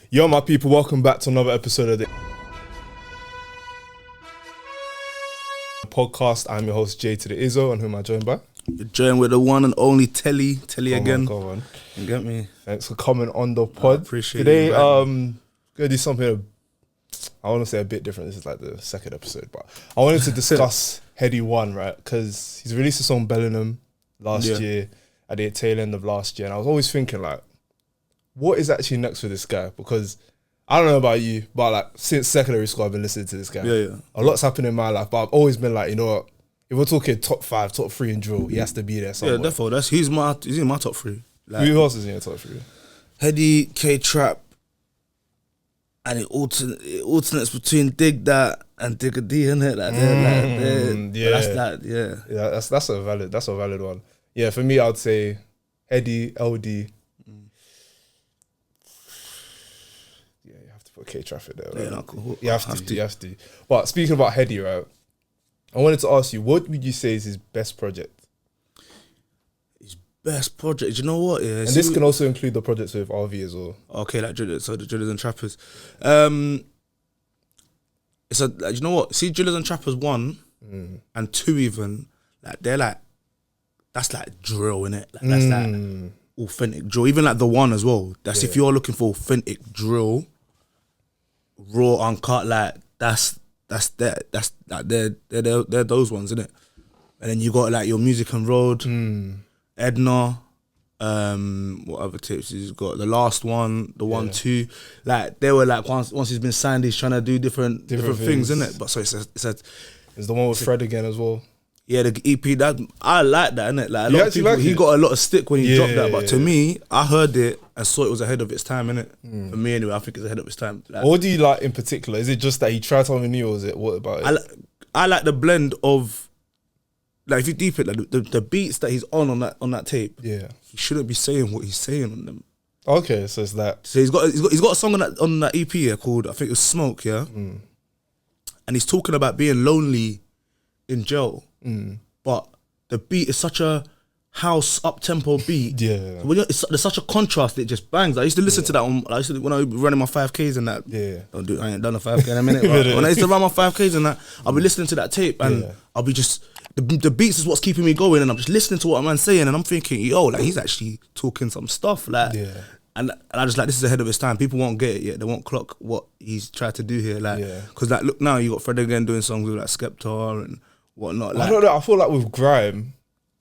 Yo, my people, welcome back to another episode of the podcast. I'm your host, Jay to the Izzo, and who am I joined by? You're joined with the one and only Telliagain. Go on. You get me? Thanks for coming on the pod. Appreciate Today, you. Gonna do something, I want to say a bit different. This is like the second episode, but I wanted to discuss Headie One, right? Because he's released a song, Bellingham, last year, at the tail end of last year, and I was always thinking, like, what is actually next for this guy? Because I don't know about you, but like since secondary school, I've been listening to this guy. A lot's happened in my life, but I've always been like, you know what? If we're talking top 5, top 3 in drill, he has to be there somewhere. Yeah, definitely. He's in my top 3. Like, who else is in your top 3? Headie, K-Trap, and it alternates between Dig That and Dig a D, innit? That's a valid one. Yeah, for me, I'd say Headie, LD. Okay, traffic there. Right? Yeah, no, cool. You have to. But speaking about Headie, right? I wanted to ask you, what would you say is his best project? His best project, you know what? Yeah, and this can also include the projects with RV as well. Okay, like so the Drillers and Trappers. It's you know what? See, Drillers and Trappers 1 and 2 even, like they're like, that's like drill, innit? Like that's like authentic drill. Even like the 1 as well. That's if you're looking for authentic drill. Raw, uncut, like they're those ones, innit? And then you got like your Music and Road, Edna, what other tapes he's got? The last one, the 1, 2, like they were like once he's been signed, he's trying to do different things, innit? But so it's the one with Fred again as well. Yeah, the EP, that I like that, innit? Like a lot of people, he got a lot of stick when he dropped that, but to me, I heard it and saw it was ahead of its time, innit? For me anyway, I think it's ahead of its time. Like, what do you like in particular? Is it just that he tried something new, or is it what about it? I like the blend of, like if you deep it, like the beats that he's on that tape. Yeah, he shouldn't be saying what he's saying on them. Okay, so it's that. So he's got a song on that EP here called, I think it was Smoke, and he's talking about being lonely in jail. But the beat is such a house up-tempo beat. Yeah. There's such a contrast, it just bangs. I used to listen to that when I was running my 5Ks and that. Yeah. I ain't done a 5K in a minute. But when I used to run my 5Ks and that, I'll be listening to that tape and I'll be just, the beats is what's keeping me going, and I'm just listening to what a man's saying and I'm thinking, yo, like he's actually talking some stuff. Like, and I just like, this is ahead of his time. People won't get it yet. They won't clock what he's tried to do here. Like, because like, look now, you got Fred again doing songs with like Skepta and whatnot. Like, I don't know. I feel like with grime,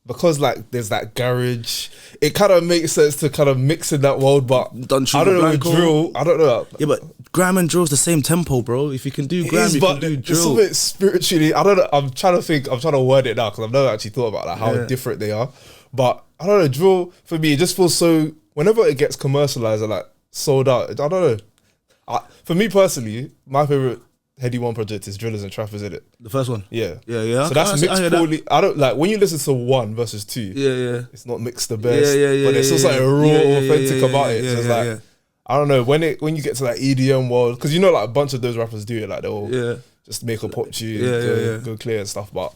because like there's that garage, it kind of makes sense to kind of mix in that world. But I don't know with drill. I don't know. Yeah, but grime and drill's the same tempo, bro. If you can do grime, you can do drill. It's a bit spiritually. I don't know. I'm trying to word it now because I've never actually thought about like how different they are. But I don't know. Drill for me, it just feels so. Whenever it gets commercialized and like sold out, I don't know. For me personally, my favorite Headie One project is Drillers and Trappers, isn't it? The first one? Yeah. Yeah. So that's mixed poorly. I don't like when you listen to 1 versus 2. Yeah. It's not mixed the best. But it's also like raw, authentic about it. So it's like I don't know when you get to that EDM world, because you know like a bunch of those rappers do it, like they'll just make a pop tune, go clear and stuff. But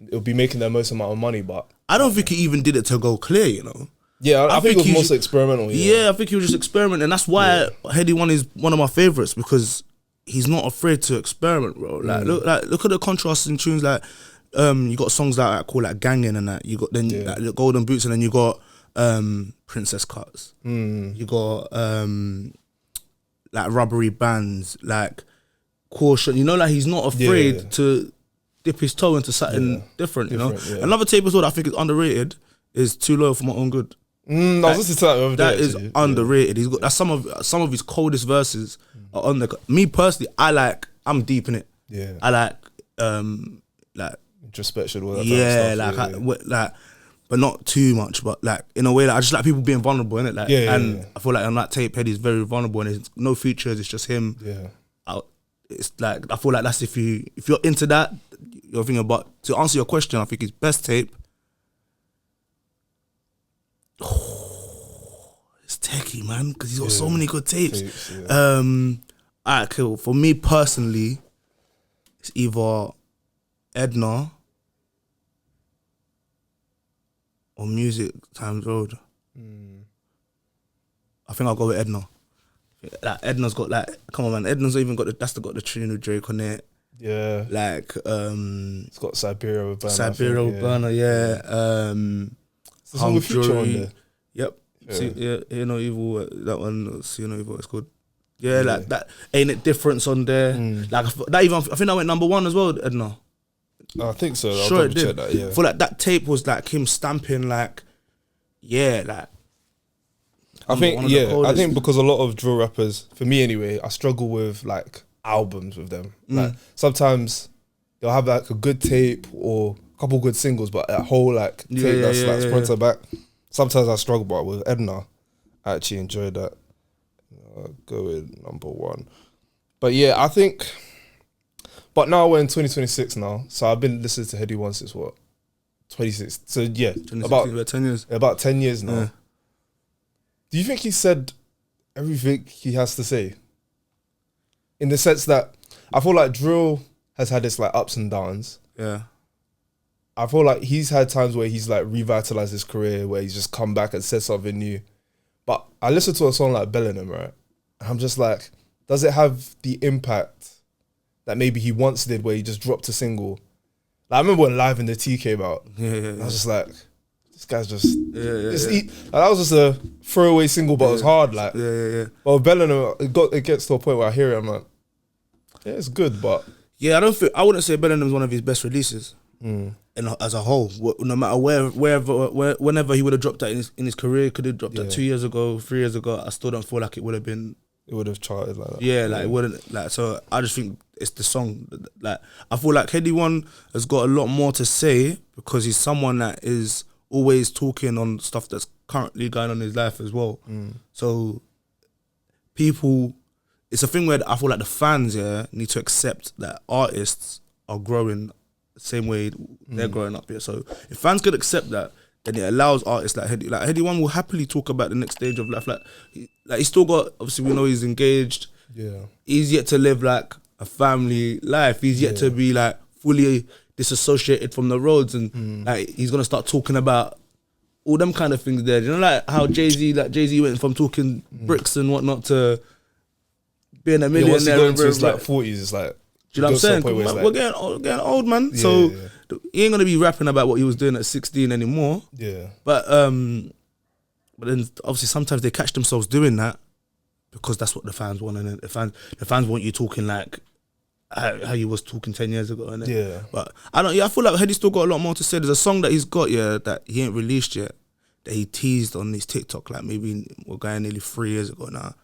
it'll be making the most amount of money. But I don't think he even did it to go clear, you know. Yeah, I think it was mostly experimental. Yeah, I think he was just experimenting, and that's why Headie One is one of my favorites, because he's not afraid to experiment, bro. Like look at the contrast in tunes. Like you got songs that called like Gangin' and that. You got then like, the Golden Boots, and then you got Princess Cuts. You got like Rubbery Bands, like Caution. You know, like he's not afraid to dip his toe into something different. You know, another tape as well that I think is underrated is Too Loyal for My Own Good. I was listening to that the other day. That is underrated. He's got that's some of his coldest verses are on there. Me personally, I'm deep in it. Yeah, I like introspection, all that type of stuff. Like, but not too much. But like in a way, like I just like people being vulnerable in it. Like, I feel like on that tape, Headie's very vulnerable, and there's no features. It's just him. Yeah, it's like I feel like that's if you're into that, you're thinking about. To answer your question, I think his best tape. It's techie, man, because he's got so many good tapes. Alright, cool. For me personally, it's either Edna or Music Times Road. I think I'll go with Edna. Like Edna's got like, come on man, Edna's even got got the tune with Drake on it. Yeah. Like It's got Siberia with Burner. Siberia with Burner, yeah. There's all the Future on there. Yep. Yeah. See, yeah, Hear No Evil, that one, See No Evil, it's called. Yeah, like that, Ain't It Difference on there. Like that even, I think that went #1 as well, Edna. I think so. Sure, I'll it did. check that, yeah. I feel like that tape was like him stamping like, like. I think because a lot of drill rappers, for me anyway, I struggle with like albums with them. Like sometimes they'll have like a good tape or a couple good singles, but a whole like tape that's like front to back. Sometimes I struggle, but with Edna, I actually enjoyed that. Go with #1. But yeah, I think. But now we're in 2026 now, so I've been listening to Headie One since what, 26. So yeah, about 10 years. About 10 years now. Yeah. Do you think he said everything he has to say? In the sense that I feel like drill has had its like ups and downs. Yeah. I feel like he's had times where he's like revitalized his career, where he's just come back and said something new. But I listened to a song like Bellingham, right? And I'm just like, does it have the impact that maybe he once did, where he just dropped a single? Like, I remember when Live in the T came out. I was just like, this guy's just like, that was just a throwaway single, but it was hard. Like, But with Bellingham, it gets to a point where I hear it, I'm like, yeah, it's good, but yeah, I wouldn't say Bellingham's one of his best releases. As a whole, no matter whenever he would have dropped that in his career, could have dropped that 2 years ago, 3 years ago. I still don't feel like it would have been. It would have charted like that. Yeah, like it wouldn't. Like, so I just think it's the song. Like, I feel like Headie One has got a lot more to say because he's someone that is always talking on stuff that's currently going on in his life as well. So people, it's a thing where I feel like the fans need to accept that artists are growing the same way they're growing up here. So if fans could accept that, then it allows artists like Headie One will happily talk about the next stage of life. Like he's still got, obviously we know he's engaged. Yeah, he's yet to live like a family life. He's yet to be like fully disassociated from the roads, and like he's gonna start talking about all them kind of things there. You know, like how Jay-Z went from talking bricks and whatnot to being a millionaire. Once you go into his like 40s, it's like, do you know what I'm saying? We're getting old, man. Yeah, so he ain't gonna be rapping about what he was doing at 16 anymore. Yeah. But then obviously sometimes they catch themselves doing that because that's what the fans want, and the fans want you talking like how you was talking 10 years ago, innit? Yeah. But I feel like Headie's still got a lot more to say. There's a song that he's got that he ain't released yet, that he teased on his TikTok like maybe we're going nearly 3 years ago now.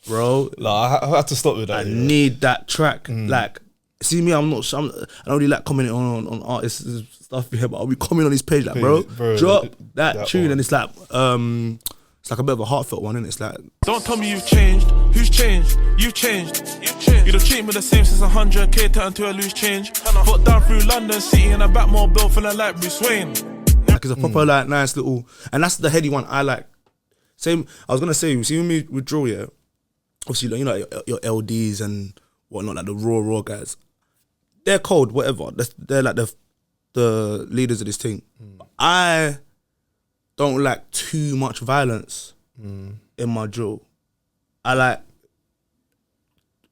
Bro, like, I had to stop with that. I need that track. Like, see me, I don't really like commenting on artists and stuff here, but I'll be commenting on his page like, bro drop that tune one. And it's like a bit of a heartfelt one, and it's like, don't tell me you've changed. Who's changed? You've changed. You don't treat me the same since 100k turned to a loose change. Foot down through London City in a Batmobile bill feeling like Bruce Wayne. Like, it's a proper like nice little, and that's the Headie one I like. Same, I was gonna say, you see me with Drill, yeah. Obviously, you know, your LDs and whatnot, like the raw guys. They're cold, whatever. They're like the leaders of this thing. I don't like too much violence in my drill. I like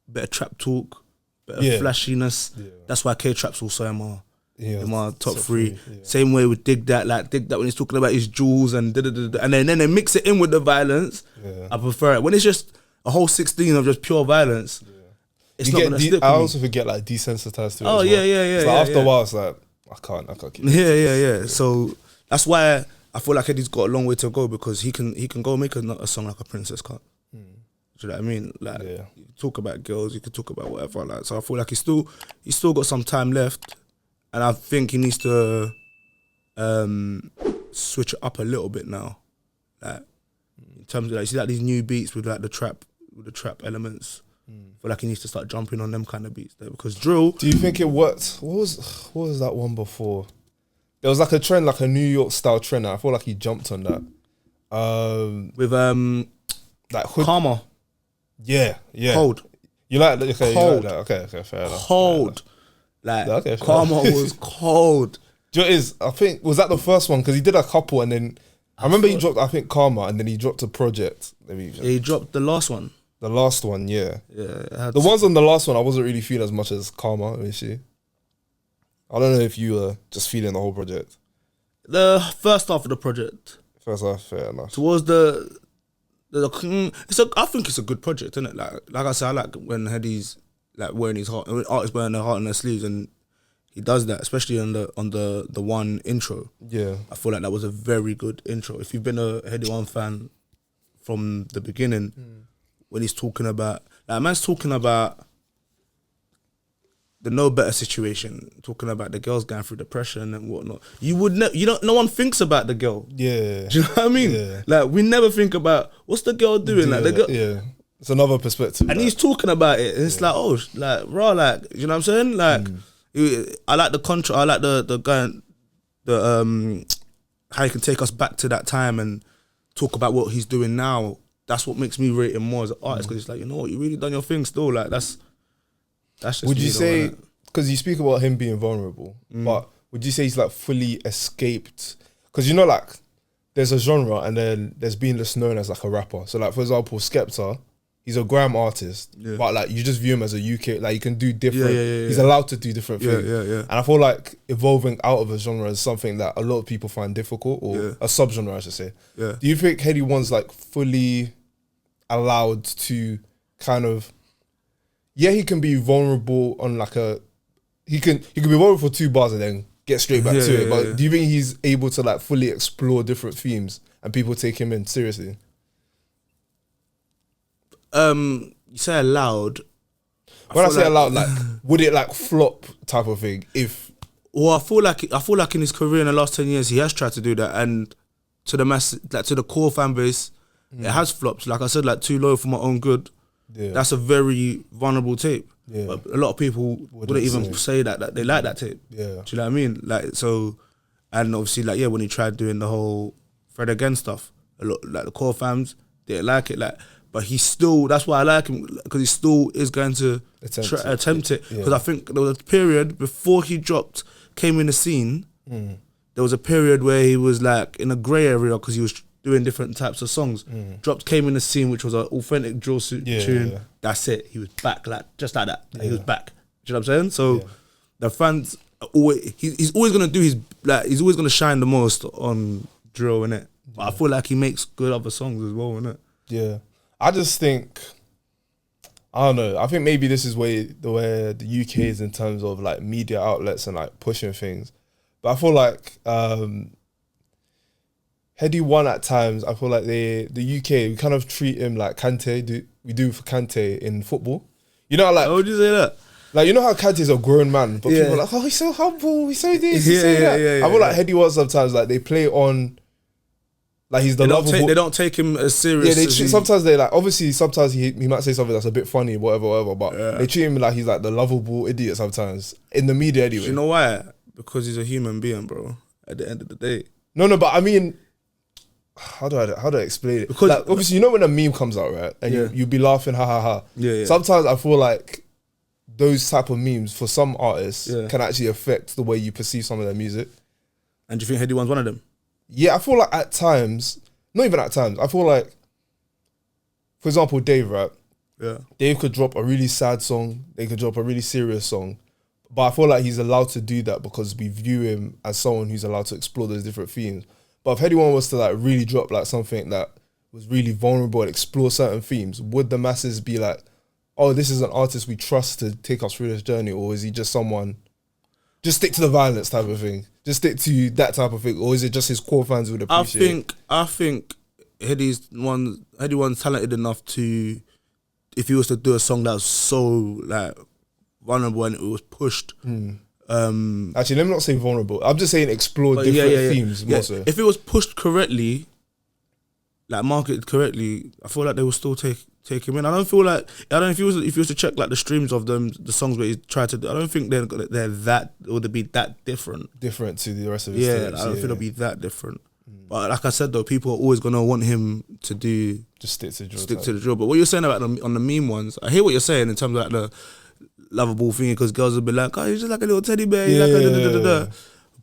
better trap talk, better flashiness. Yeah. That's why K-Trap's also in my top three. Yeah. Same way with Dig That when he's talking about his jewels and and then they mix it in with the violence. Yeah. I prefer it. When it's just a whole 16 of just pure violence, it's not gonna stick. I also forget like desensitized to it. Oh as well. yeah. It's like after a while, it's like I can't keep it. Yeah. So that's why I feel like Headie's got a long way to go, because he can go make a song like a Princess Cut. Do you know what I mean? Like, you can talk about girls, you can talk about whatever. Like, so I feel like he's still got some time left, and I think he needs to switch it up a little bit now. Like, in terms of like, see like these new beats with like the trap elements. I feel like he needs to start jumping on them kind of beats there, because drill. Do you think it worked? What was that one before? There was like a trend, like a New York style trend. I feel like he jumped on that. With like Karma. Yeah. Cold. You like that? Okay, cold. You like that. Okay, fair enough. Cold. Like, Karma was cold. Do you know what it is? I think, was that the first one? Because he did a couple, and then I remember he dropped, I think, Karma, and then he dropped a project. He dropped the last one. The last one, yeah. Yeah. The ones on the last one, I wasn't really feeling as much as Karma, initially. I don't know if you were just feeling the whole project. The first half of the project. First half, fair enough. Towards I think it's a good project, isn't it? Like I said, I like when Headie's like wearing his heart, when artists wearing their heart on their sleeves, and he does that, especially on the one intro. Yeah. I feel like that was a very good intro. If you've been a Headie One fan from the beginning, when he's talking about, like, man's talking about the no better situation, talking about the girls going through depression and whatnot. You would no one thinks about the girl. Yeah. Do you know what I mean? Yeah. Like, we never think about what's the girl doing. Yeah, like the girl, yeah. It's another perspective. and he's talking about it. And it's like, oh, like raw, like, you know what I'm saying? Like, I like the contra. I like the guy, how he can take us back to that time and talk about what he's doing now. That's what makes me rate him more as an artist, because it's like, you know what, you really done your thing still. Like, that's just. Would you me, say, because you speak about him being vulnerable, but would you say he's like fully escaped? Because, you know, like, there's a genre and then there's being just known as like a rapper. So, like, for example, Skepta, he's a grime artist, but like, you just view him as a UK, like, he can do different, he's allowed to do different things. And I feel like evolving out of a genre is something that a lot of people find difficult, or a subgenre, I should say. Do you think Headie One's like fully allowed to kind of, he can be vulnerable on like he can be vulnerable for 2 bars and then get straight back to it, but do you think he's able to like fully explore different themes and people take him in seriously? You say allowed. When I say allowed, like, would it like flop type of thing? Well, I feel like in his career in the last 10 years, he has tried to do that, and to the mass, like to the core fan base, it has flopped. Like I said, like Too Low for My Own Good. That's a very vulnerable tape. But a lot of people wouldn't even say that they like that tape. Do you know what I mean? Like, so, and obviously, like, when he tried doing the whole Fred Again stuff, a lot, like, the core fans didn't like it, like, but he still, that's why I like him, because he still is going to attempt it. Because I think there was a period before he came in the scene, there was a period where he was like in a grey area because he was doing different types of songs. Came in the scene, which was an authentic drill tune. That's it. He was back, like, just like that. He was back. Do you know what I'm saying? So the fans he's always gonna do he's always gonna shine the most on drill, innit? But I feel like he makes good other songs as well, innit? Yeah. I just think, I don't know, I think maybe this is where the UK is in terms of like media outlets and like pushing things. But I feel like Headie One at times, I feel like the UK, we kind of treat him like Kante, we do for Kante in football. You know, like, how would you say that? Like, you know how Kante's a grown man, but people are like, oh, he's so humble, he's so this, he's so that. I feel like Headie One sometimes, like, they play on, like, he's the lovable. They don't take him as serious. Yeah, sometimes they like, obviously sometimes he might say something that's a bit funny, whatever, but they treat him like he's like the lovable idiot sometimes in the media anyway. Do you know why? Because he's a human being, bro. At the end of the day. No, but I mean, how do I explain it? Because like, obviously, you know when a meme comes out, right, and you be laughing, ha ha ha. Yeah. Sometimes I feel like those type of memes for some artists can actually affect the way you perceive some of their music. And do you think Headie One's one of them? Yeah, I feel like at times, not even at times, I feel like, for example, Dave, right? Yeah. Dave could drop a really sad song, they could drop a really serious song, but I feel like he's allowed to do that because we view him as someone who's allowed to explore those different themes. But if Headie One was to like really drop like something that was really vulnerable and explore certain themes, would the masses be like, oh, this is an artist we trust to take us through this journey, or is he just someone, just stick to the violence type of thing? Just stick to that type of thing, or is it just his core fans would appreciate? I think Headie One's talented enough to, if he was to do a song that was so like vulnerable and it was pushed. Actually, let me not say vulnerable. I'm just saying explore different themes more so. If it was pushed correctly, like marketed correctly, I feel like they would still take him in. I don't know if you was to check like the streams of the songs where he tried to do, I don't think they're that, or they'd be that different to the rest of his tapes. I don't think they'll be that different. But like I said though, people are always gonna want him to do just stick to the drill. But what you're saying about on the meme ones, I hear what you're saying in terms of like the lovable thing, because girls will be like, oh, he's just like a little teddy bear, like a da-da-da-da-da.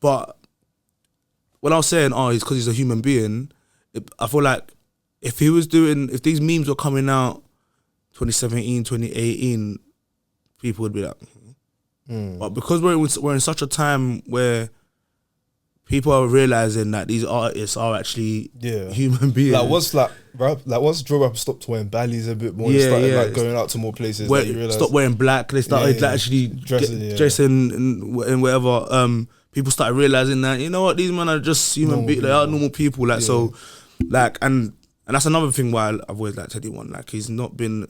But when I was saying, oh, he's because he's a human being, I feel like if these memes were coming out 2017, 2018, people would be like, but because we're in such a time where people are realizing that these artists are actually human beings. Once drill rappers stopped wearing ballies a bit more, they started like going out to more places. Where you stopped wearing black, they started actually dressing in whatever. People started realizing that, you know what, these men are just human beings. They are normal people. Like so, like and that's another thing why I've always liked Headie One. Like he's not been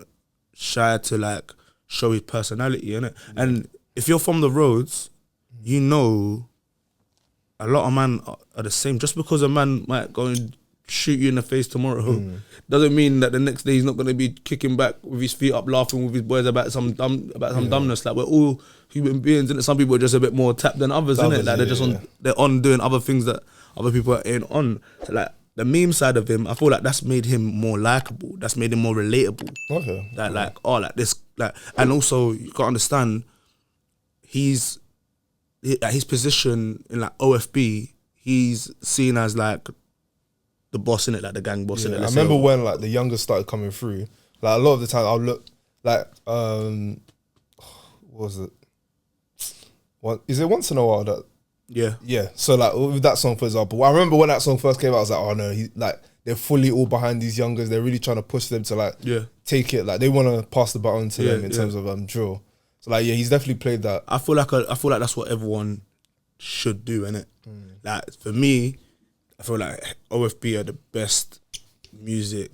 shy to like show his personality, innit? And if you're from the roads, you know a lot of men are the same. Just because a man might go and shoot you in the face tomorrow doesn't mean that the next day he's not going to be kicking back with his feet up, laughing with his boys about some dumbness. Like we're all human beings, and some people are just a bit more tapped than others, innit? Like they're just they're on doing other things that other people ain't on. So like the meme side of him, I feel like that's made him more likable. That's made him more relatable. Okay. Like this, like, and also you gotta understand, his position in like OFB, he's seen as like the boss in it, like the gang boss in it. I remember when like the youngest started coming through. Like a lot of the time, I'll look like what was it? What is it? Once in a while that. Yeah. So like with that song, for example, I remember when that song first came out, I was like, oh no, they're fully all behind these youngers. They're really trying to push them to like take it. Like they want to pass the baton to them in terms of drill. So like he's definitely played that. I feel like that's what everyone should do, innit? Like for me, I feel like OFB are the best music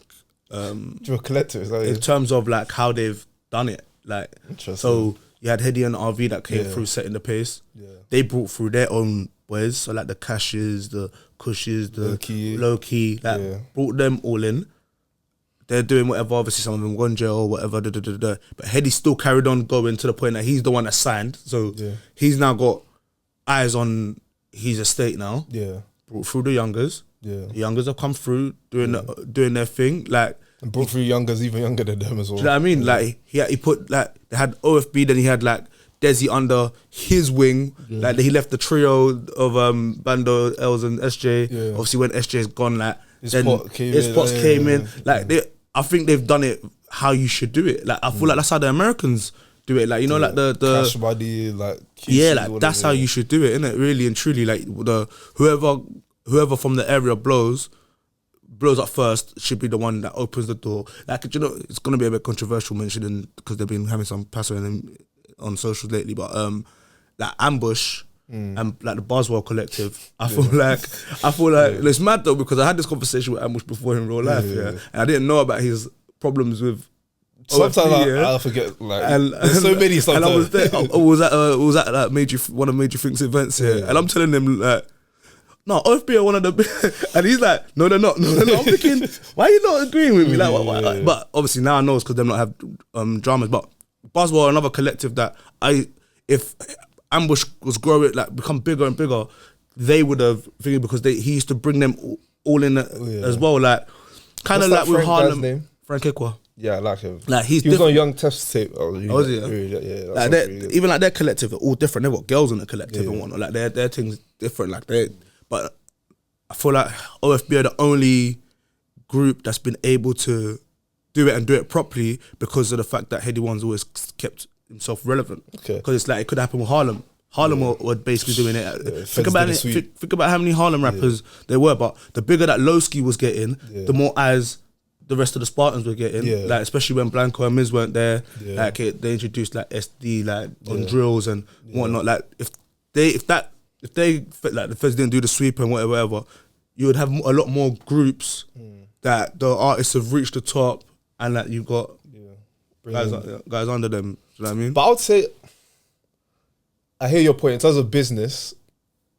drill collective in terms of like how they've done it. Like so you had Headie and RV that came through setting the pace. They brought through their own boys, so like the Cashes, the Cushes, the Low Key, like brought them all in. They're doing whatever, obviously some of them gone jail or whatever, but Headie still carried on going to the point that he's the one that signed, so he's now got eyes on his estate now. Brought through the youngers. The youngers have come through doing their thing, like, and brought through youngers even younger than them as well. Do you know what I mean? Like he put like they had OFB, then he had like Desi under his wing. Like he left the trio of Bando, Els and SJ. Obviously when SJ's gone, like his spots came in. Like I think they've done it how you should do it. Like I feel like that's how the Americans do it. Like you know, like the Cash Buddy, like QC, like that's how you should do it, innit? Really and truly, like the whoever from the area blows up first should be the one that opens the door. Like, you know, it's gonna be a bit controversial mentioning because they've been having some passing on socials lately, but like Ambush and like the Boswell Collective, I feel like it's mad though, because I had this conversation with Ambush before in real life, and I didn't know about his problems with. Sometimes I forget, like, there's so many sometimes. And I was there. I was at like one of Major Think's events here, and I'm telling them like, no, OFB are one of the and he's like, no, they're not. No, they're not. I'm thinking, why are you not agreeing with me? Like, why? But obviously now I know it's because them not have dramas. But Boswell are another collective that if Ambush was growing, like become bigger and bigger, they would have figured, because he used to bring them all in as well. Like kind of like with Harlem. Name? Frank Ekwa. Yeah, I like him. Like he was on Young Test tape. Like even like their collective are all different. They've got girls in the collective and whatnot. Like their things different. Like but I feel like OFB are the only group that's been able to do it and do it properly because of the fact that Headie One's always kept himself relevant. Because it's like it could happen with Harlem. Harlem were basically doing it. Think about how many Harlem rappers there were, but the bigger that Lowski was getting, the more eyes the rest of the Spartans were getting. Like especially when Blanco and Miz weren't there, like they introduced like SD like on drills and whatnot. Like if they like the Feds didn't do the sweep and whatever, you would have a lot more groups that the artists have reached the top, and that you've got guys under them. Do you know what I mean? But I would say, I hear your point in terms of business.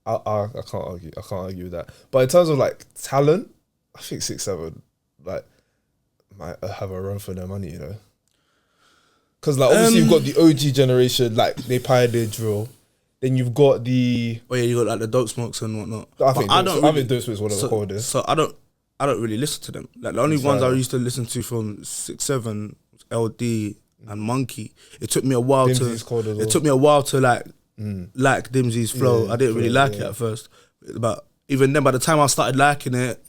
I can't argue. I can't argue with that. But in terms of like talent, I think 6-7 like might have a run for their money. You know, because like obviously you've got the OG generation, like they pioneered drill. Then you've got the you got like the Dope Smokes and whatnot. I think Dope Smokes is one of the coldest. So I don't really listen to them. Like the only ones I used to listen to from 6-7, LD and Monkey. It took me a while to like Dimsy's flow. I didn't really like it at first, but even then, by the time I started liking it,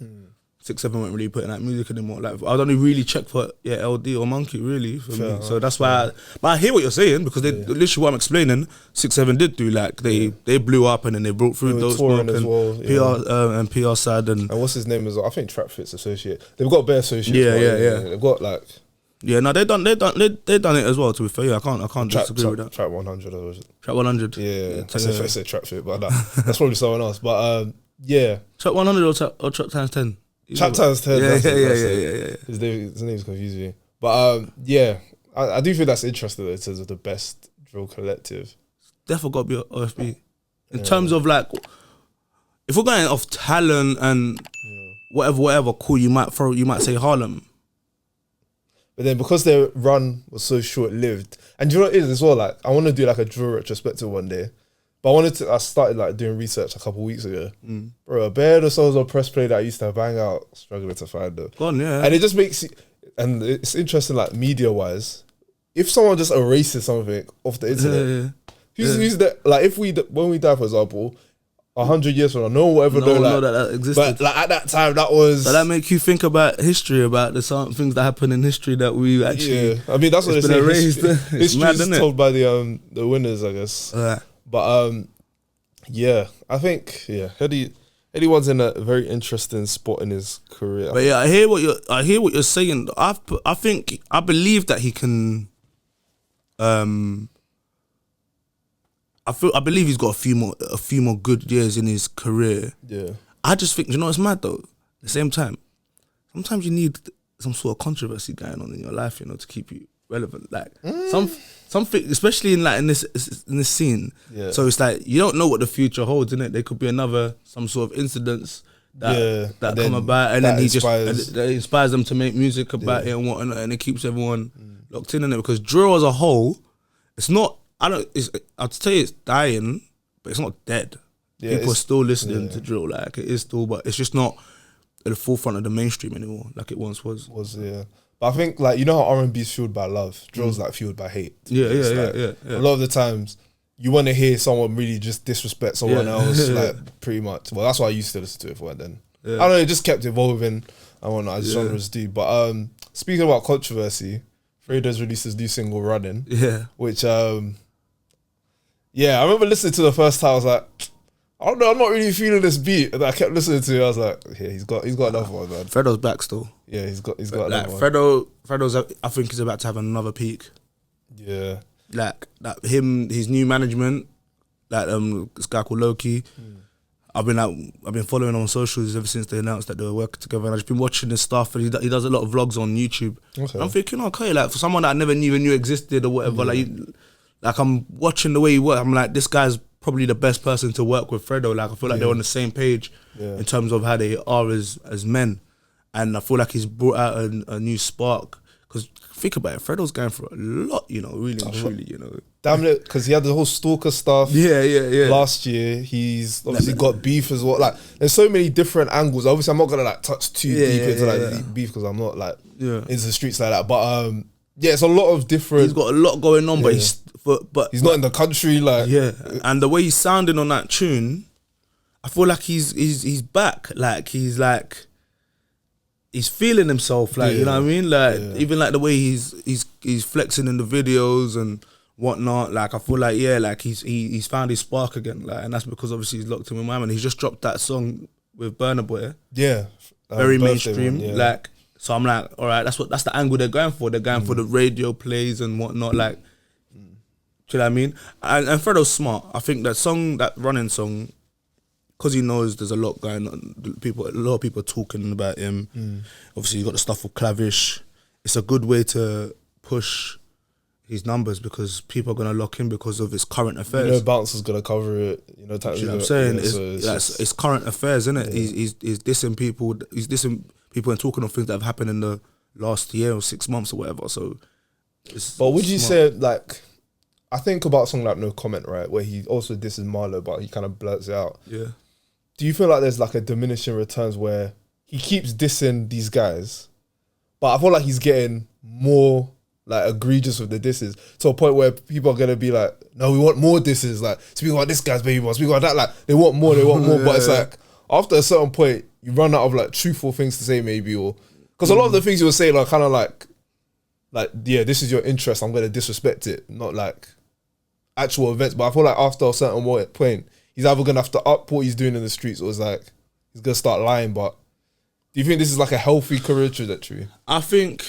6-7 weren't really putting out music anymore. Like I'd only really check for LD or Monkey really for me. So that's why. But I hear what you're saying because they literally what I'm explaining. 6-7 did do like they blew up and then they brought through those as well, PR and PR side and what's his name as well? I think Trap Fit's associate. They've got better associates. Yeah. They've got like. Yeah, no, they done it as well. To be fair, I can't disagree with that. Trap 100 or Trap 100. Yeah, I said Trap Fit, but that's probably someone else. But Trap 100 or Trap times 10. Trap times 10. Yeah. His name's confusing me. But I do feel that's interesting in terms of the best drill collective. Definitely got to be OFB. In terms of like, if we're going off talent and whatever, cool, you might say Harlem. But then because their run was so short-lived, and do you know what it is as well? Like I want to do like a drill retrospective one day, but I started like doing research a couple of weeks ago. Bro, a bare of the songs on Press Play that I used to bang out, struggling to find them. Gone, yeah. And it just makes and it's interesting like media-wise, if someone just erases something off the internet, who's that? Like when we die, for example, 100 years from now, no one will ever know that existed. But like at that time, that was. Does that make you think about history, about the things that happen in history that we actually? Yeah, I mean that's what they say. History's mad, isn't it? Told by the winners, I guess. But I think Headie One's in a very interesting spot in his career. But yeah, I hear what you're saying. I believe that he can. I believe he's got a few more good years in his career. Yeah. I just think, you know what's mad though? At the same time, sometimes you need some sort of controversy going on in your life, you know, to keep you relevant. Like something, especially in this scene. Yeah. So it's like you don't know what the future holds, innit? There could be some sort of incidents that come about, and then that inspires them to make music about it and whatnot, and it keeps everyone locked in it. Because drill as a whole, it's not. I'd say it's dying, but it's not dead. Yeah, people are still listening to drill, like it is still, but it's just not at the forefront of the mainstream anymore, like it once was. But I think like you know how R&B is fueled by love, drill's like fueled by hate. Yeah. A lot of the times you want to hear someone really just disrespect someone else, like pretty much. Well, that's why I used to listen to it for then. Yeah. I don't know, it just kept evolving. I don't know, as genres do. But speaking about controversy, Fredo's released his new single "Running." Yeah, which I remember listening to the first time. I was like, I don't know, I'm not really feeling this beat. And I kept listening to it. I was like, yeah, he's got another one, man. Fredo's back still. Yeah, he's got another one. Fredo's I think he's about to have another peak. Yeah, like his new management, like this guy called Loki. I've been following him on socials ever since they announced that they were working together, and I've just been watching his stuff. And he does a lot of vlogs on YouTube. Okay. And I'm thinking, okay, like for someone that I never even knew existed or whatever, like I'm watching the way he works. I'm like, this guy's probably the best person to work with Fredo. Like I feel like they're on the same page in terms of how they are as men, and I feel like he's brought out a new spark. Because think about it, Fredo's going for a lot, you know, really and truly, you know. Damn it, because he had the whole stalker stuff. Yeah. Last year, he's obviously got beef as well. Like, there's so many different angles. Obviously, I'm not gonna like touch too deep into beef because I'm not like into the streets like that. But it's a lot of different. He's got a lot going on, but he's not in the country. Like, and the way he's sounding on that tune, I feel like he's back. Like he's feeling himself, like you know what I mean. Like even like the way he's flexing in the videos and whatnot. Like I feel like like he's found his spark again. Like, and that's because obviously he's locked in with my man. He's just dropped that song with Burna Boy. Yeah, very mainstream. Like, so I'm like, all right, that's the angle they're going for. They're going for the radio plays and whatnot. Like, do you know what I mean? And Fredo's smart. I think that Running song, because he knows there's a lot going on, a lot of people are talking about him. Obviously, you got the stuff with Clavish. It's a good way to push his numbers because people are going to lock in because of his current affairs. You know, Bouncer's going to cover it. You know what I'm saying? It's current affairs, isn't it? Yeah. He's dissing people. He's dissing people and talking on things that have happened in the last year or 6 months or whatever. So, but would you say like? I think about a song like No Comment, right, where he also disses Marlo, but he kind of blurts it out. Yeah. Do you feel like there's like a diminishing returns where he keeps dissing these guys, but I feel like he's getting more like egregious with the disses to a point where people are gonna be like, no, we want more disses. Like, speak about this guy's baby boss, speak about that. Like, they want more, but it's like after a certain point, you run out of like truthful things to say maybe, or because a lot of the things you were saying are kind of like yeah, this is your interest, I'm gonna disrespect it, not like actual events. But I feel like after a certain point, he's either gonna have to up what he's doing in the streets, or it's like he's gonna start lying. But do you think this is like a healthy career trajectory? I think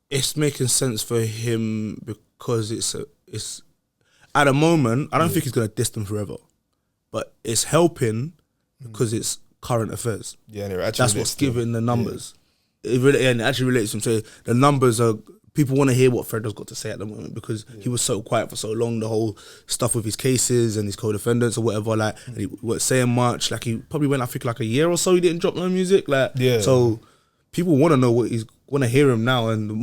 it's making sense for him because it's at the moment. I don't think he's gonna diss them forever, but it's helping because it's current affairs. Yeah, and it actually that's what's giving the numbers. It really, and it actually relates to him. So the numbers are, people want to hear what Fredo's got to say at the moment because he was so quiet for so long. The whole stuff with his cases and his co-defendants or whatever, like, and he wasn't saying much. Like, he probably went, I think, like a year or so he didn't drop no music. Like, so people want to know what he's want to hear him now, and the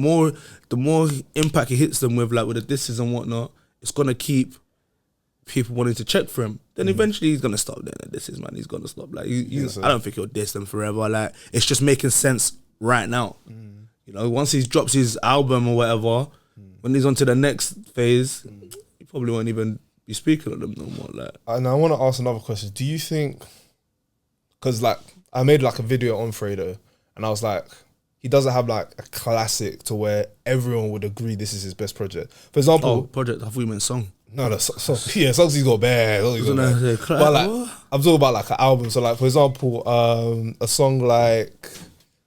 more impact he hits them with, like with the disses and whatnot, it's gonna keep people wanting to check for him. Then eventually he's gonna stop doing the disses, man. He's gonna stop. Like, I don't think he'll diss them forever. Like, it's just making sense right now. You know, once he drops his album or whatever, when he's on to the next phase, he probably won't even be speaking of them no more. Like, and I want to ask another question. Do you think, because like I made like a video on Fredo, and I was like, he doesn't have like a classic to where everyone would agree this is his best project. For example, project. I thought you meant song. No, songs he's got bad. But like, I'm talking about like an album. So like, for example, a song like,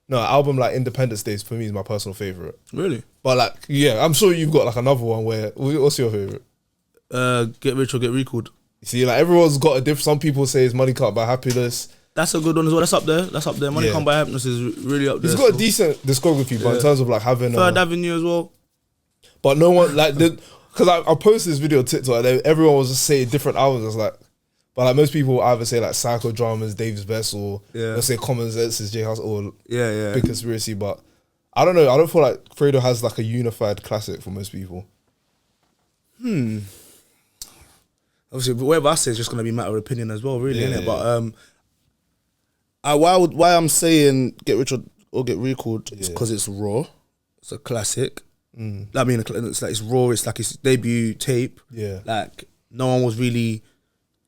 no, an album like Independence Days for me is my personal favorite. Really? But like, yeah, I'm sure you've got like another one where, what's your favorite? Get Rich or Get Recalled. You see, like everyone's got a different. Some people say it's Money Can't Buy Happiness. That's a good one as well. That's up there. Money Can't Buy Happiness is really up there. He's got a decent discography, but in terms of like having Third Avenue as well. But no one like because I posted this video on TikTok and everyone was just saying different albums. I was like, but like most people either say like Psychodrama's Dave's best, or let's say Common Sense's J House, or Big Conspiracy. But I don't know. I don't feel like Fredo has like a unified classic for most people. Obviously, whatever I say is just gonna be a matter of opinion as well, really, isn't it? But why I'm saying Get Rich or Get Recalled is because it's raw. It's a classic. I mean, it's like it's raw. It's like his debut tape. Yeah, like no one was really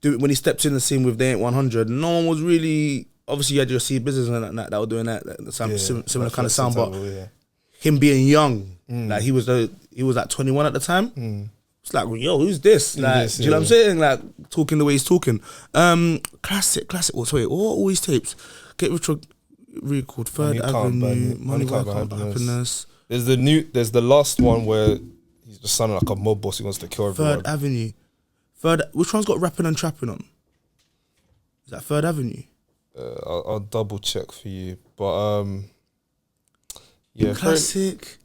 when he stepped in the scene with They Ain't 100. No one was really. Obviously, you had your C Business and that were doing that similar kind of sound. But him being young, like he was like 21 at the time. It's like, yo, who's this? Like, do you know what I'm saying? Like, talking the way he's talking. Classic. Wait, what all his tapes? Get Rich or Recalled, Third Avenue, Money Can't Buy Happiness. There's the last one where he's just sounding like a mob boss. He wants to kill everyone. Third Avenue. Which one's got rapping and trapping on? Is that Third Avenue? I'll double check for you. But yeah, classic.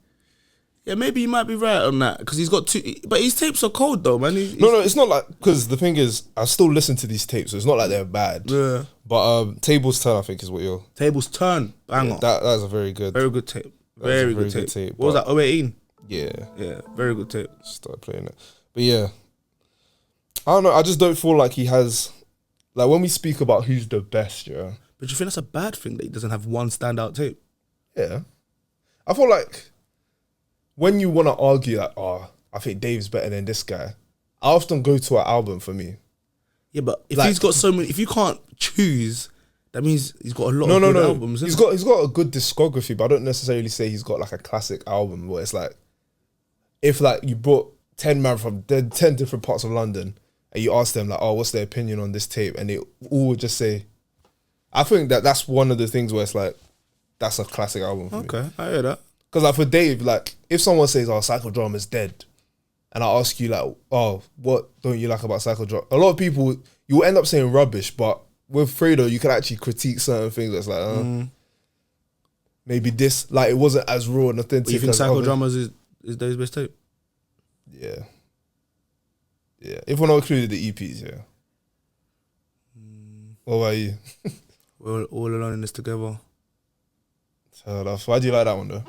Yeah, maybe you might be right on that because he's got two. But his tapes are cold though, man. No, it's not like, because the thing is, I still listen to these tapes, so it's not like they're bad. Yeah. But Tables Turn, I think, is what you're. Tables Turn, banger. Yeah, that is a very good tape. Very good tape. What was that? 018. Yeah. Yeah, very good tape. Started playing it, but yeah, I don't know. I just don't feel like he has, like when we speak about who's the best, yeah. But you think that's a bad thing that he doesn't have one standout tape? Yeah, I feel like, when you want to argue that, I think Dave's better than this guy, I often go to an album for me. Yeah, but if he's got so many, if you can't choose, that means he's got a lot of good albums. He's got a good discography, but I don't necessarily say he's got like a classic album where it's like, if like you brought 10 men from 10 different parts of London and you ask them like, what's their opinion on this tape, and they all would just say, I think that's one of the things where it's like, that's a classic album for me. Okay, I hear that. Because like for Dave, like if someone says, Psychodrama's dead, and I ask you like, what don't you like about Psychodrama? A lot of people, you will end up saying rubbish, but with Fredo, you can actually critique certain things that's like, maybe this, like it wasn't as raw and authentic. You think Psychodrama's is Dave's best tape? Yeah. Yeah. If we're not including the EPs, yeah. What about you? We're all alone in this together. Why do you like that one though?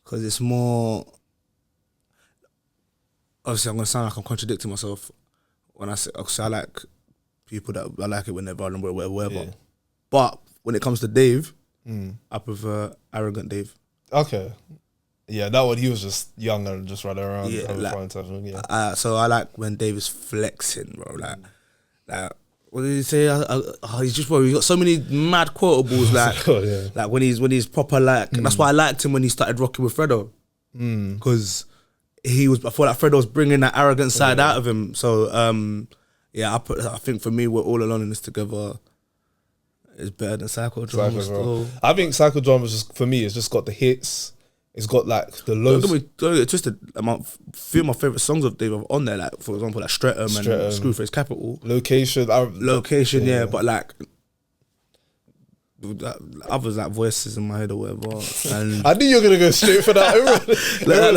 Because it's more. Obviously, I'm gonna sound like I'm contradicting myself when I say, I like people that I like it when they're vulnerable, whatever. Yeah. But when it comes to Dave, I prefer Arrogant Dave. Okay. Yeah, that one, he was just young and just running around. Yeah, like, so I like when Dave is flexing, bro. Like what did he say? He's just, bro, he got so many mad quotables, like, like when he's proper, like, that's why I liked him when he started rocking with Fredo. Because I thought like Fredo was bringing that arrogant side out of him. So, yeah, I think for me, we're all alone in this together. It's better than Psychodrama still. I think Psychodrama just, for me, it's just got the hits. It's got like the lows. Don't get twisted. A few of my favourite songs of Dave are on there, like for example, like Streatham and Screwface Capital. Location, yeah, but like others like voices in my head or whatever. And I knew you were gonna go straight for that. Everyone go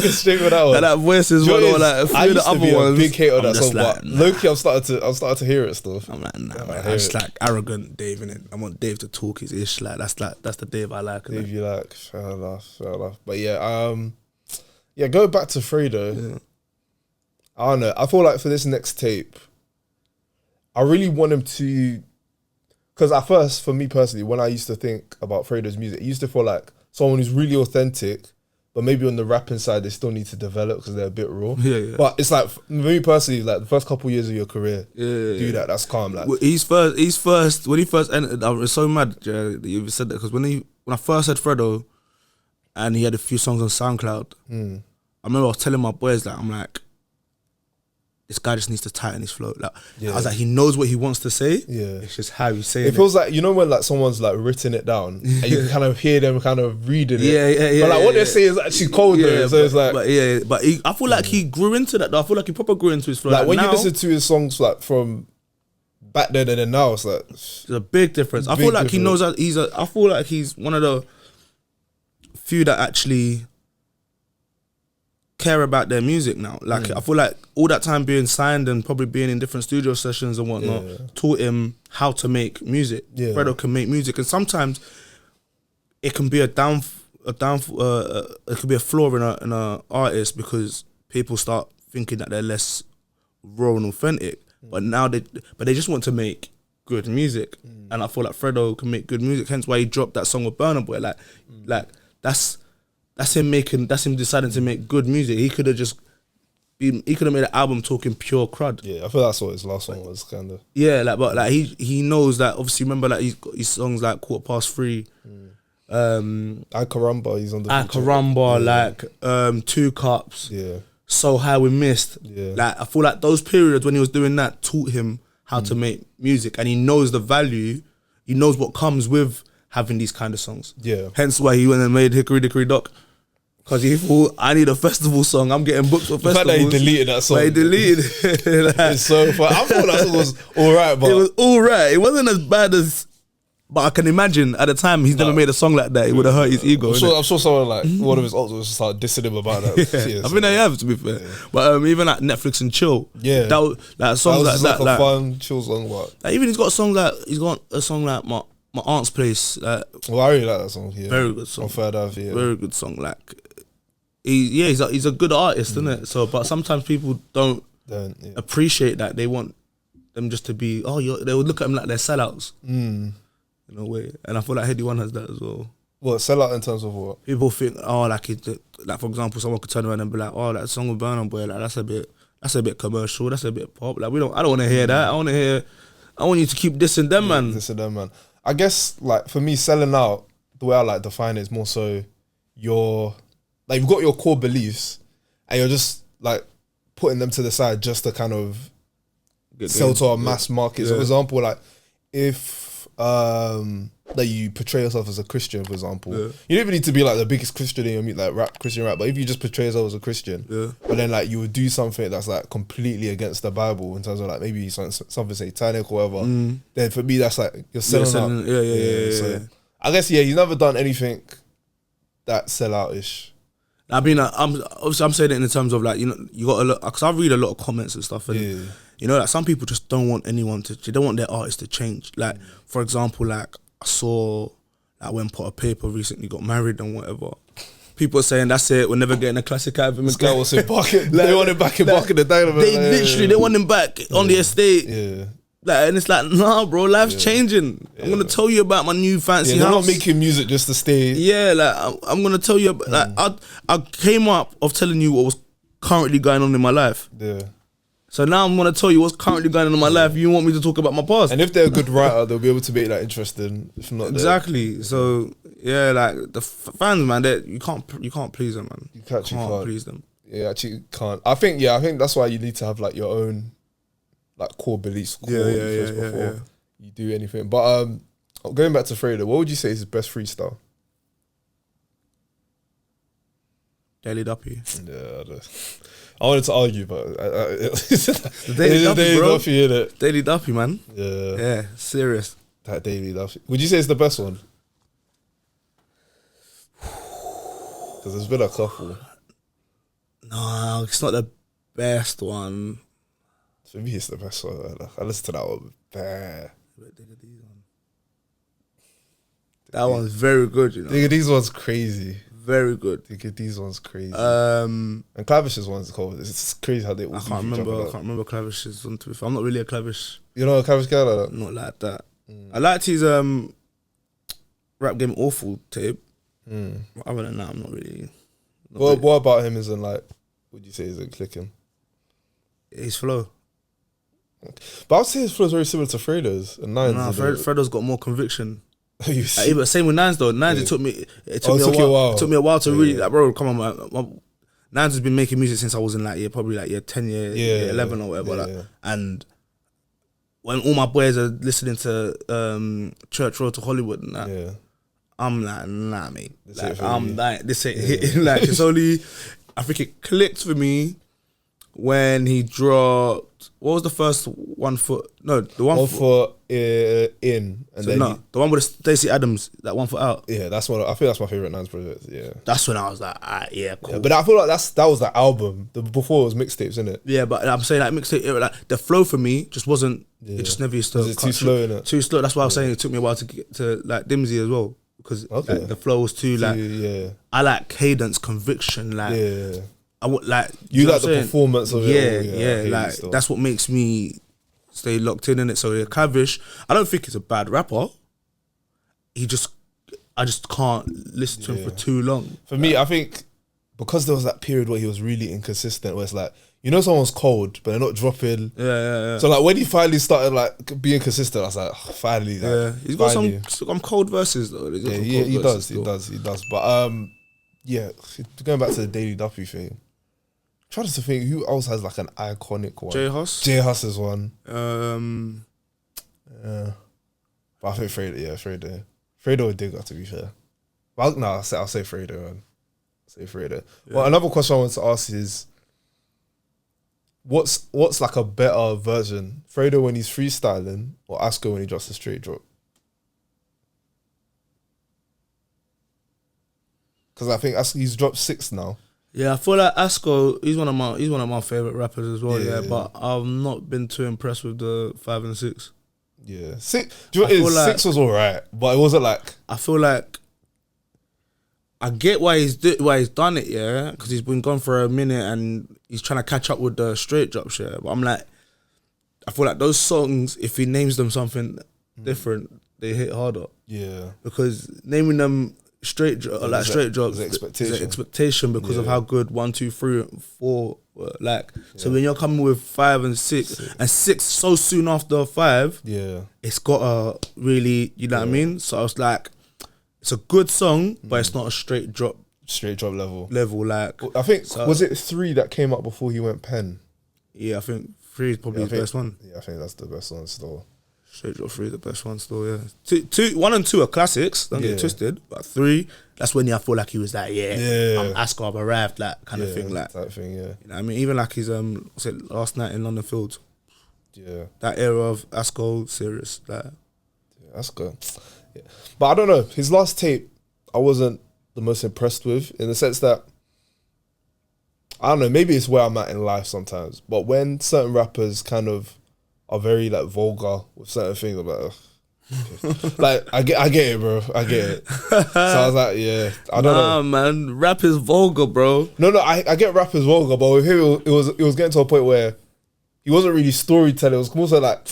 straight for that one. Like that voices one or like a few of the other ones. Big hater of that song, but low-key, I'm starting to hear it still. I'm like, nah, man, I'm just like arrogant Dave in it. I want Dave to talk his ish. Like that's the Dave I like. Dave, you like, fair enough. But yeah, go back to Fredo. Yeah. I don't know. I feel like for this next tape, I really want him to. Because at first, for me personally, when I used to think about Fredo's music, it used to feel like someone who's really authentic, but maybe on the rapping side, they still need to develop because they're a bit raw. Yeah. But it's like, for me personally, like the first couple of years of your career, do that, that's calm. Like, when he first entered, I was so mad that you said that, because when I first heard Fredo, and he had a few songs on SoundCloud, I remember I was telling my boys, like, I'm like, this guy just needs to tighten his flow. Like, I was like, he knows what he wants to say. Yeah, it's just how he's saying it. It feels like, you know, when like someone's like written it down and you can kind of hear them kind of reading it. Yeah. But like what they say is actually cold though. So it's like, I feel like he grew into that though. I feel like he proper grew into his flow. Like when you listen to his songs like from back then and then now, it's like it's a big difference. I feel like he knows that I feel like he's one of the few that actually care about their music now. Like I feel like all that time being signed and probably being in different studio sessions and whatnot taught him how to make music. Fredo can make music, and sometimes it can be it could be a flaw in a artist because people start thinking that they're less raw and authentic. But now they just want to make good music, and I feel like Fredo can make good music. Hence why he dropped that song with Burna Boy. Like that's him deciding to make good music. He could have made an album talking pure crud. Yeah, I feel that's what his last song was kind of. Yeah, but he knows that. Obviously, remember like he's got his songs like 3:15. I Caramba, he's on the. I Caramba, like 2 Cups. Yeah. So High We Missed. Yeah. Like I feel like those periods when he was doing that taught him how to make music, and he knows the value. He knows what comes with having these kind of songs. Yeah. Hence why he went and made Hickory Dickory Dock. Because he thought, I need a festival song. I'm getting booked for festivals. The fact that he deleted that song. But he deleted it. It's so funny. I thought that song was alright, but... It was alright. It wasn't as bad as... But I can imagine at the time he's never made a song like that. It would have hurt his ego. I'm sure someone like, one of his ults was just like dissing him about that. I think they have, to be fair. Yeah. But even like Netflix and Chill. Yeah. That songs like that. Like a fun, chill song. Like even he's got a song like My Aunt's Place. Well, I really like that song. Yeah. Very good song. On Third Ave, yeah. Very good song. Like, he's a good artist, isn't it? So, but sometimes people don't appreciate that. They want them just to be, they would look at them like they're sellouts. In a way. And I feel like Headie One has that as well. What, sellout in terms of what? People think, like for example, someone could turn around and be like, that song with Burna Boy, like that's a bit commercial, that's a bit pop. Like I don't want to hear that. I want you to keep dissing them, man. Dissing them, man. I guess, like, for me, selling out, the way I like define it is more so you've got your core beliefs and you're just, like, putting them to the side just to kind of sell to a mass market. Yeah. So, for example, like, if you portray yourself as a Christian, for example, you don't even need to be, like, the biggest Christian in your like Christian rap, but if you just portray yourself as a Christian, but then, like, you would do something that's, like, completely against the Bible in terms of, like, maybe something satanic or whatever, then for me, that's, like, you're selling out. Yeah. I guess, he's never done anything that sell-out-ish. I mean, I'm saying it in terms of, like, you know, you got a lot, because I read a lot of comments and stuff, and you know, like, some people just don't want they don't want their artist to change. Like, for example, like, I saw, like, when Potter Paper recently got married and whatever, people are saying, that's it, we're never getting a classic out of him. This guy was in Bucket. They want him back in Bucket the Dynamo. They want him back on the estate. Yeah. Like, and it's like, nah, bro, life's changing. I'm gonna tell you about my new fancy house. They're not making music just to stay. Yeah, like, I'm gonna tell you about, like, I came up of telling you what was currently going on in my life. Yeah. So now I'm gonna tell you what's currently going on in my life. You want me to talk about my past? And if they're a good writer, they'll be able to make that interesting. If not, exactly. So yeah, like the fans, man, you can't please them, man. You can't please them. Yeah, actually can't. I think that's why you need to have like your own like core beliefs, before you do anything. But going back to Fredo, what would you say is his best freestyle? Daily Duppy. Yeah, I wanted to argue, but the Daily Duppy, bro. Duppy, innit? Daily Duppy, man. Yeah, serious. That Daily Duppy. Would you say it's the best one? Because there's been a couple. No, it's not the best one. For me, it's the best one. I listened to that one. That one's very good, you know. Digga D's one's crazy. Very good. Digga D's one's crazy. And Clavish's one's cold. It's crazy how they all. I can't remember Clavish's one. I'm not really a Clavish. You know a Clavish guy like that? Not like that. I liked his Rap Game Awful tape. Other than that, I'm not really. What about him isn't like? Would you say isn't clicking? His flow. But I would say his flow is very similar to Fredo's and Nine's. Nah, Fredo's got more conviction. But same with Nines though. Nines, it took me a while to really like, bro. Come on, man. Nines has been making music since I was in like probably like year 10, year 11 or whatever. And when all my boys are listening to Church Road to Hollywood and that, I'm like, nah, mate. Like, I'm like, this ain't hitting. Like, it's only, I think it clicked for me when he dropped. What was the first 1 foot? No, the 1 foot in, and then the one with Stacey Adams, that 1 foot out. Yeah, that's one. I think that's my favorite Nines project. Yeah, that's when I was like, yeah, cool. Yeah, but I feel like that was the album. Before it was mixtapes, isn't it? Yeah, but I'm saying like mixtape, like the flow for me just wasn't. Yeah. It just never used to. It's too slow, innit? Too slow. That's why I was saying it took me a while to get to like Dimsy as well, because like, the flow was too like. Yeah. I like cadence, conviction, like. Yeah. I would like you like the performance of it. Yeah, like that's what makes me stay locked in it. So yeah, Clavish, I don't think he's a bad rapper. I just can't listen to him for too long. For me, I think because there was that period where he was really inconsistent, where it's like, you know, someone's cold, but they're not dropping. Yeah. So like when he finally started like being consistent, I was like, finally. Like, he's got some cold verses though. He does. But yeah, going back to the Daily Duppy thing. Trying to think who else has like an iconic one. J Hus is one. But I think Fredo. Fredo would dig that, to be fair. But I'll say Fredo, man. Yeah. Well, another question I want to ask is, what's like a better version? Fredo when he's freestyling or Asko when he drops a straight drop? Because I think he's dropped 6 now. Yeah, I feel like Asko, he's one of my favorite rappers as well. Yeah, but I've not been too impressed with the 5 and 6. Yeah, 6. Do you know what it is? 6 was alright, but it wasn't like. I feel like I get why he's done it, yeah, because he's been gone for a minute and he's trying to catch up with the straight drop shit. But I'm like, I feel like those songs, if he names them something different, they hit harder. Yeah, because naming them straight drops, there's expectation because of how good 1, 2, 3, and 4 were. Like, so when you're coming with 5 and 6, and 6 so soon after 5, it's got a really, you know what I mean? So I was like, it's a good song, but it's not a straight drop level. Like, I think was it 3 that came up before he went pen? Yeah, I think 3 is probably the best one. Yeah, I think that's the best one still. Straight drop 3 is the best one still, yeah. 1 and 2 are classics, don't get twisted. But 3, that's when I feel like he was like, I'm Asko, I've arrived, like kind of thing. Like that thing, yeah. You know what I mean? Even like his what's it, Last Night in London Fields. Yeah. That era of Asko, serious. Like Asko. Yeah. But I don't know. His last tape I wasn't the most impressed with, in the sense that I don't know, maybe it's where I'm at in life sometimes. But when certain rappers kind of are very like vulgar with certain things, I'm like, okay. Like I get it, bro. I get it. So I was like, yeah, I don't know. Nah, man, rap is vulgar, bro. No, I get rap is vulgar, but with him, it was getting to a point where he wasn't really storytelling. It was also like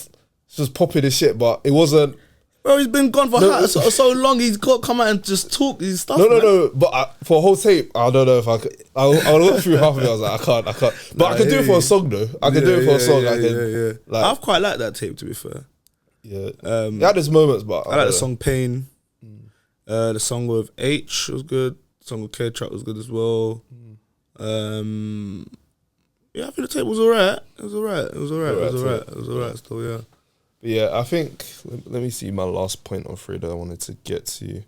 just popping his shit, but it wasn't. Bro, he's been gone for so long. He's got to come out and just talk his stuff. No. But for a whole tape, I don't know if I could. I'll look through half of it. I was like, I can't. But I can do it for a song though. I can do it for a song. Yeah. Like, I've quite liked that tape, to be fair. Yeah. It had its moments, but I like the song Pain. The song with H was good. The song with K-Trap was good as well. Yeah, I think the tape was alright. It was alright still, yeah. But yeah, I think, let me see my last point on Fredo I wanted to get to.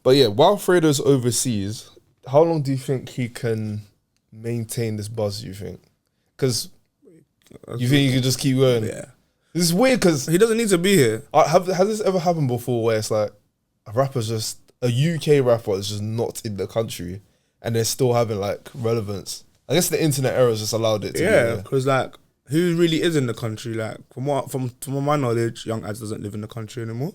But yeah, while Fredo's overseas, how long do you think he can maintain this buzz, you think? Because you think he can just keep going? Yeah. This is weird because... He doesn't need to be here. Has this ever happened before where it's like a UK rapper is just not in the country and they're still having like relevance? I guess the internet era has just allowed it to be. Yeah, because like, who really is in the country? Like, from my knowledge, Young Ads doesn't live in the country anymore.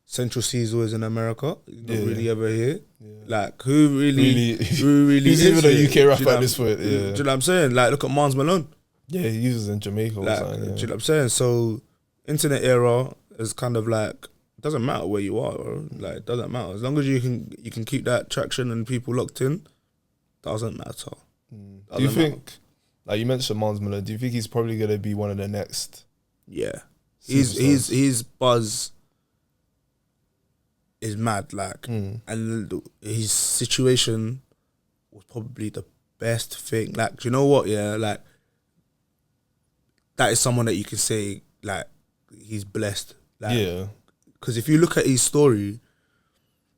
Central Caesar is in America. He's not really ever here. Yeah. Like, who really he's is even a UK rapper at at this point. Yeah. Do you know what I'm saying? Like, look at Marnz Malone. Yeah, he was in Jamaica like, or something. Yeah. Do you know what I'm saying? So, internet era is kind of like, it doesn't matter where you are, bro. Like, it doesn't matter. As long as you can keep that traction and people locked in, doesn't matter. Do you think, like you mentioned Marnz Malone, do you think he's probably going to be one of the next? Yeah. His buzz is mad, like, and his situation was probably the best thing. Like, do you know what? Yeah, like, that is someone that you can say, like, he's blessed. Like, yeah. Because if you look at his story,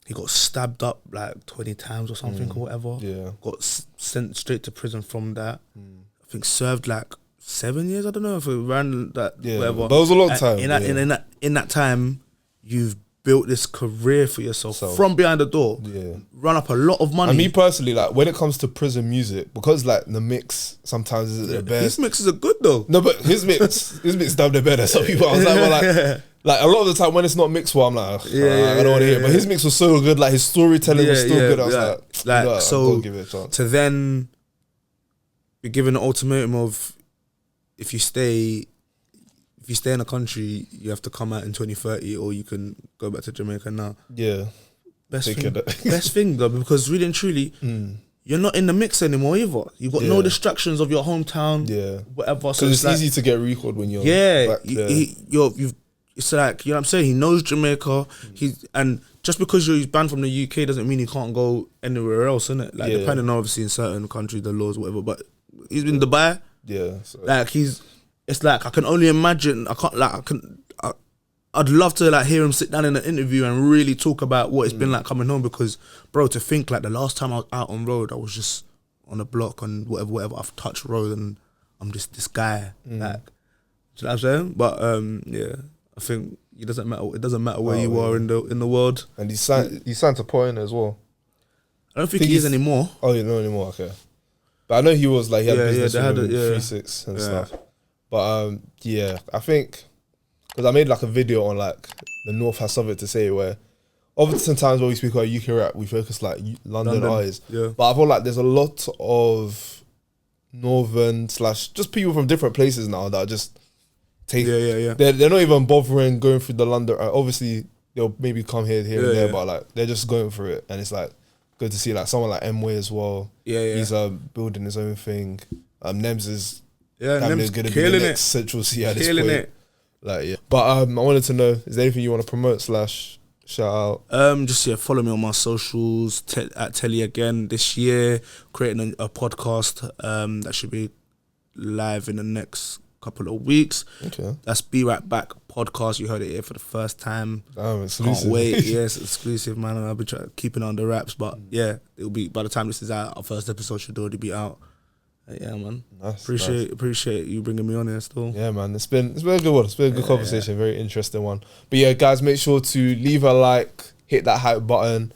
he got stabbed up like 20 times or something or whatever. Yeah. Got sent straight to prison from that. I think served like 7 years. I don't know if it ran that. Yeah. Whatever. That was a long time. In that time, you've built this career for yourself from behind the door. Yeah. Run up a lot of money. And me personally, like when it comes to prison music, because like the mix sometimes isn't the best. His mixes are good though. No, but his mix damn the better. Some people I was like, well, like a lot of the time when it's not mixed well, I'm like, I don't want to hear it. But his mix was so good, like his storytelling was still good. I was like, so give it a chance. To then be given an ultimatum of if you stay in a country, you have to come out in 2030 or you can go back to Jamaica now. Yeah. Best thing though, because really and truly, you're not in the mix anymore either. You've got no distractions of your hometown, whatever. So it's easy to get recalled when you're back there. It's like, you know what I'm saying? He knows Jamaica. And just because he's banned from the UK doesn't mean he can't go anywhere else, innit? Like, depending on obviously in certain countries, the laws, whatever. But he's in Dubai. Yeah. So. Like, it's like, I can only imagine, I'd love to like hear him sit down in an interview and really talk about what it's been like coming home, because, bro, to think like the last time I was out on road, I was just on a block and whatever, I've touched road and I'm just this guy. Like, do you know what I'm saying? But, yeah. I think it doesn't matter where you are in the world. And he's signed to Point as well. I don't think he is anymore. Oh, you know anymore, okay. But I know he was like, he had business with 3-6 and stuff. But I think, because I made like a video on like the North has something to say, where oftentimes when we speak about UK rap, we focus like London artists. Yeah. But I feel like there's a lot of Northern / just people from different places now that are just They're not even bothering going through the London. Obviously, they'll maybe come here and there, but like they're just going through it, and it's like good to see like someone like M-Way as well. He's building his own thing. Nems is Nems going to be the next Central C at this point. Like but I wanted to know, is there anything you want to promote / shout out? Just follow me on my socials at Telliagain this year. Creating a podcast that should be live in the next couple of weeks. Okay. That's Be Right Back podcast. You heard it here for the first time. Exclusive. Can't wait. Yes, exclusive, man. I'll be keeping it under wraps, but it'll be, by the time this is out, our first episode should already be out. Yeah, man. Nice, appreciate you bringing me on here still. Yeah, man. It's been a good one. It's been a good conversation. Very interesting one. But yeah, guys, make sure to leave a like, hit that hype button,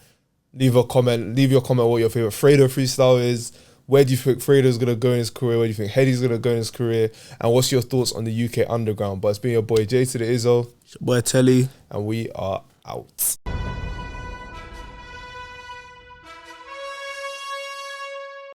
leave a comment, leave your comment what your favorite Fredo freestyle is. Where do you think Fredo's going to go in his career? Where do you think Headie's going to go in his career? And what's your thoughts on the UK underground? But it's been your boy Jay to the Izzo. It's your boy Telly. And we are out.